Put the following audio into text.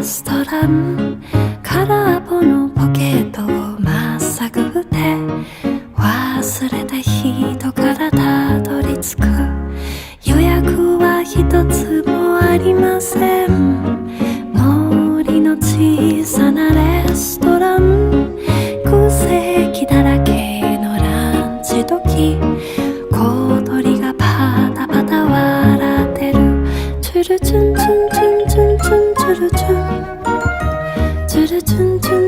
ストラン空っぽのポケットをまっさぐって忘れた人からたどり着く。予約は一つもありません。森の小さなレストラン、空席だらけのランチ時、小鳥がパタパタ笑ってる。チュルチュンチュンチュンチュンチュンチュルチュンチュルチュンチュン